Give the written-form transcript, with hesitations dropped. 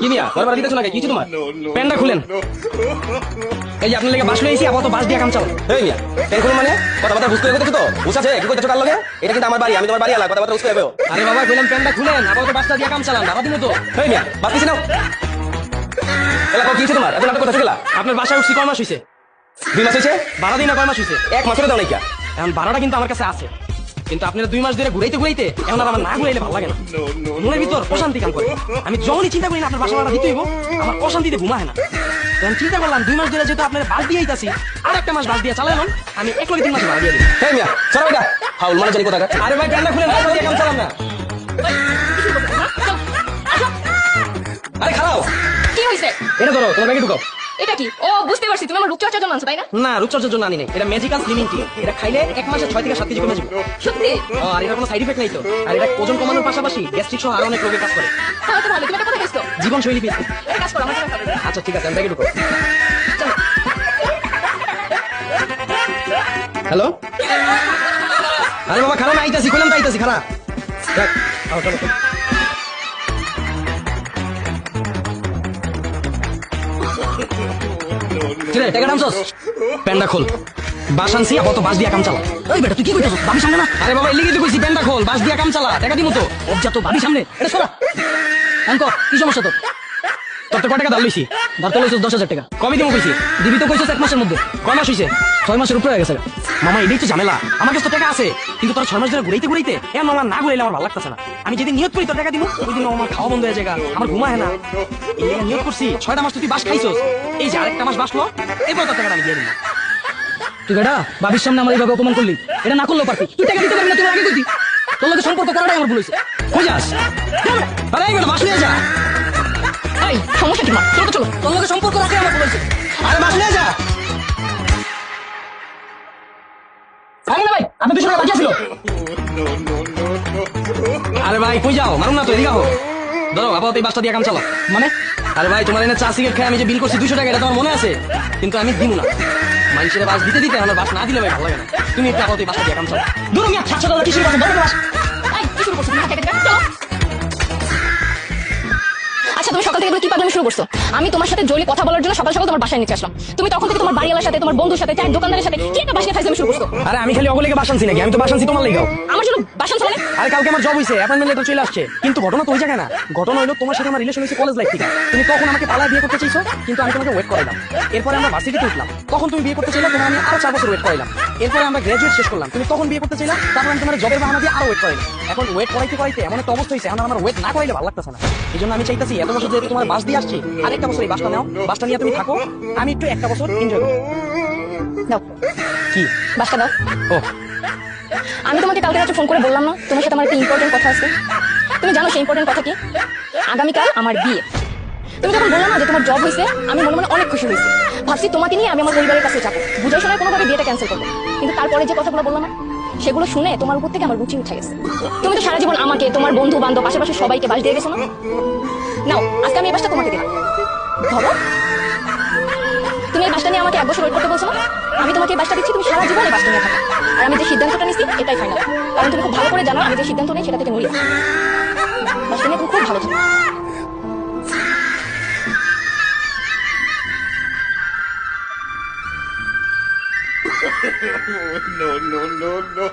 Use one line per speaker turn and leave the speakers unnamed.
কি মিয়া বারবার দিতেছ নাকি কিছু তোমার প্যান্টটা খুলেন এই যে আপনার লেগে বাস লইছি আপাতত বাস দিয়ে কাম চালান এই মিয়া প্যান্ট খুলুন মানে কথাবার্তা বুঝতে করতেছো তো বুঝাছে কি করতেছো কার লগে এটা কিন্তু আমার বাড়ি আমি তোমার বাড়ি আলা কথাবার্তা বুঝতে হবে আরে বাবা কইলাম প্যান্টটা খুলেন আপাতত বাসটা দিয়ে কাম চালান বাবা দিমু তো এই মিয়া বাস দিছি নাও এলা কি হইছে তোমার এত নাটক কথা গেলা আপনার বাসায় উঠছি কয় মাস হইছে 2 মাস হইছে ভাড়া দিই না কয় মাস হইছে 1 মাসের দাও নাই কি এখন ভাড়াটা কিন্তু আমার কাছে আছে কিন্তু আপনারা 2 মাস ধরে ঘুরাইতে ঘুরাইতে এখন আর আমার না ঘুরাইলে ভালো লাগে না মনের ভিতর অশান্তি কাম করে আমি যখনই চিন্তা করি না আপনার বাসা ভাড়া দিতে হইব আমার অশান্তিতে ঘুমায় না তখন চিন্তা করলাম 2 মাস ধরে যেহেতু আপনার বাস দিয়ে আইতাছি আর একটা মাস বাস দিয়ে চালালাম আমি 1 লগে 3 মাস ভাড়া দিয়ে দিই হ্যাঁ মিয়া সরো এটা ফাউল মানে জানি কোথাকার আরে ভাই প্যান্টটা খুলে বাস দিয়ে কাম চালাম না আরে খারাও
কি হইছে
এটা ধরো তোমার ব্যাগে ঢুকাও
এটা কি ও বুঝতে পারছি তুমি আমার রূপচর্চার জন্য আনছো তাই না
না রূপচর্চার জন্য আনি নাই এটা ম্যাজিক্যাল স্লিমিং টি এটা খাইলে 1 মাসে 6 থেকে 7 কেজি কমে যাবে
সত্যি
আর এটা কোনো সাইড ইফেক্ট নাই তো আর এটা ওজন কমানোর পাশাপাশি গ্যাস্ট্রিক সহ আরো অনেক রোগে কাজ করে
তাহলে তো ভালো তুমি এটা কোথায় খাইছো
জীবন শৈলী পেয়েছে
এটা কাজ করো আমার জন্য খাবে
আচ্ছা ঠিক আছে আমি ব্যাগে ঢুকো
চলো
হ্যালো আরে বাবা খারাপ আইতাছি কইলাম তো আইতাছি খারাপ দেখ আও চলো কিরে টাকা নামছস প্যান্ডা খোল বাস আনছি আপাতত বাস দিয়া কাম চালা ওই বেটা তুই কি কইতাছস ভাবি সামনে না আরে বাবা এলিগে তুই কইছি প্যান্ডা খোল বাস দিয়া কাম চালা টাকা দিমু তো অবজা তো ভাবি সামনে এটা সরা অঙ্ক কি সমস্যা তোর তোর তো কয় টাকা দাম লইছি ধরতে লইছস 10,000 টাকা কবে দিমু কইছি দিবি তো কইছস 1 মাসের মধ্যে কয় মাস হইছে 6 মাসের উপরে হয়ে গেছে মামা এটাই তো ঝামেলা আমার কাছে তো টাকা আছে কিন্তু তোর 6 মাস ধরে ঘুরাইতে ঘুরাইতে এ মামা না ঘুরাইলে আমার ভালো লাগতেছে না আমি যেদিন নিয়ত করি তোর টাকা দিমু ওই দিন আমার খাওয়া বন্ধ হয়ে যায় আমার ঘুমা হয় না এই লেগে নিয়ত করছি 6টা মাস তুই বাস খাইছস এই যে আরেকটা মাস বাসলো এরপর তোর টাকাটা আমি দিয়ে দিলাম তুই বেটা বাবির সামনে আমার এইভাবে অপমান করলি এটা না করলেও পারতি তুই টাকা দিতে পারবি না তুই আগে কইতি তোর লগে সম্পর্ক করাটাই আমার ভুল হইছে কই যাস আরে এই বেটা বাস নিয়ে যা
এই সমস্যা কি মা চলো চলো
তোর লগে সম্পর্ক রাখে আমার ভুল হইছে আরে বাস নিয়ে যা আরে না ভাই আপনি 200 টাকা বাকি ছিল আরে ভাই কই যাও মারুন না তো এদিকে আহো ধরো আপাতত এই বাসটা দিয়ে কাম চালাও মানে আরে ভাই তোমার এনে চা সিগারেট খেয়ে আমি যে বিল করছি 200 টাকা এটা তোমার মনে আছে কিন্তু আমি দিমু না মানুষের বাস দিতে দিতে আমার বাস না দিলে ভাই ভালো লাগে না তুমি একটু আপাতত এই বাসটা দিয়ে কাম চালাও দূর মিয়া 700 টাকা কিসের বাস বড় বাস
এই কি শুরু করছো তুমি টাকা দিবে চলো আচ্ছা তুমি সকাল থেকে কি পাগলামি শুরু করছো আমি তোমার সাথে জরুরি কথা বলার জন্য সকাল সকাল তোমার বাসায় নিতে আসলাম তুমি তখন থেকে তোমার বাড়িওয়ালার সাথে তোমার বন্ধুর সাথে চায়ের দোকানদারের সাথে কি একটা বাসায় ফাইজলামি শুরু করছো
আরে আমি খালি অগলেকে বাস আনছি নাকি আমি তো বাস আনছি তোমার লেগাও
আমার জন্য বাসন চলে
আরে কালকে আমার জব হইছে অ্যাপয়েন্টমেন্ট লেটার চলে আসছে কিন্তু ঘটনা তো ওই জায়গায় না ঘটনা হলো তোমার সাথে আমার রিলেশন হইছে কলেজ লাইফ থেকে তুমি তখন আমাকে পালায় বিয়ে করতে চাইছো কিন্তু আমি তোমাকে ওয়েট করাইলাম এরপরে আমরা ভার্সিটিতে উঠলাম তখন তুমি বিয়ে করতে চাইলে তোমার আমি আরো 4 বছর ওয়েট করাইলাম এরপরে আমরা গ্রাজুয়েট শেষ করলাম তুমি তখন বিয়ে করতে চাইলা তারপর আমি তোমার জবের বাহানা দিয়ে আরো ওয়েট করাইলাম এখন ওয়েট করাইতে করাইতে এমন একটা অবস্থা হইছে এখন আমার ওয়েট না করাইলে ভালো লাগতেছে না এই জন্য আমি চাইতাছি এত বছর যেহেতু তোমার বাস দিয়ে আসছি আরেকটা বছর এই বাসটা নাও বাসটা নিয়ে তুমি থাকো আমি একটু একটা বছর এনজয় করি
দাও
কি
বাসটা দাও
ও
আমি তোমাকে কালকে রাতে ফোন করে বললাম না তোমার সাথে আমার একটা ইম্পর্টেন্ট কথা আছে তুমি জানো সেই ইম্পর্টেন্ট কথা কি আগামীকাল আমার বিয়ে তুমি যখন বললাম না যে তোমার জব হয়েছে আমি মনে মনে অনেক খুশি হয়েছি ভাবছি তোমাকে নিয়ে আমি আমার পরিবারের কাছে যাবো বুঝাই শোনায় কোনোভাবে বিয়েটা ক্যান্সেল করবো কিন্তু তারপরে যে কথাগুলো বললাম না সেগুলো শুনে তোমার উপর থেকে আমার রুচি উঠে গেছে তুমি তো সারা জীবন আমাকে তোমার বন্ধু বান্ধব আশেপাশে সবাইকে বাস দিয়ে গেছো না নাও আজকে আমি এই বাসটা তোমাকে দিলাম ধরো তুমি এই বাসটা নিয়ে আমাকে 1 বছর ওয়েট করতে বলছো না আমি তোমাকে এই বাসটা দিচ্ছি তুমি সারা জীবন এই বাসটা নিয়ে থাকো আর আমি যে সিদ্ধান্তটা নিচ্ছি এটাই ফাইনাল কারণ তুমি খুব ভালো করে জানো আমি যে সিদ্ধান্ত নিই সেটা থেকে নড়ি বাসটা নিয়ে তুমি খুব ভালো থাকো
no, no, no, no.